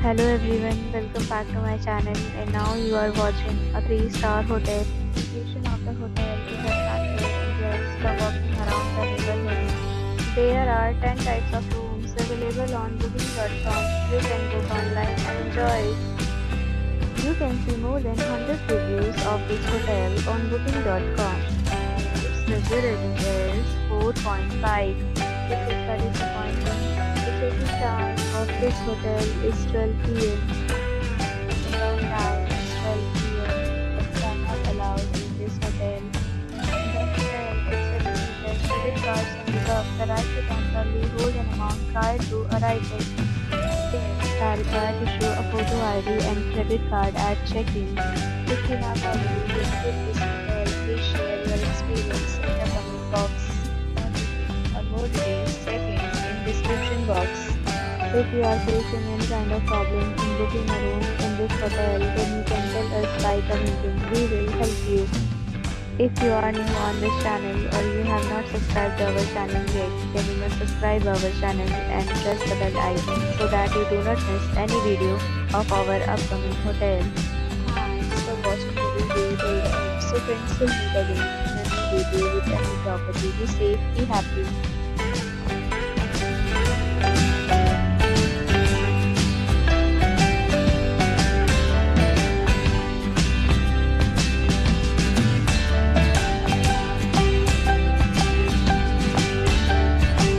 Hello everyone, welcome back to my channel and now you are watching a 3-star hotel. The location of the hotel is attractive and guests love walking around the neighborhood. There are 10 types of rooms available on booking.com. You can book online and enjoy it. You can see more than 100 reviews of this hotel on booking.com. Its review rating is 4.5, which is a disappointing. The check-in time of this hotel is 12 p.m. Check-out time is 12 p.m. Pets are not allowed in this hotel. The hotel accepts major credit cards and reserves the right to temporarily hold an amount prior to arrival. Guests are required to show a photo ID and credit card at check-in. If you have already visited this hotel, please share your experience in the comment box. For more details, check in description box. If you are facing any kind of problem in booking a room in this hotel, then you can tell us by commenting. We will help you. If you are new on this channel or you have not subscribed to our channel yet, then you must subscribe our channel and press the bell icon so that you do not miss any video of our upcoming hotel. Thanks for watching the video till the end. So friends, will meet again in a new video with a new property. Be safe, be happy.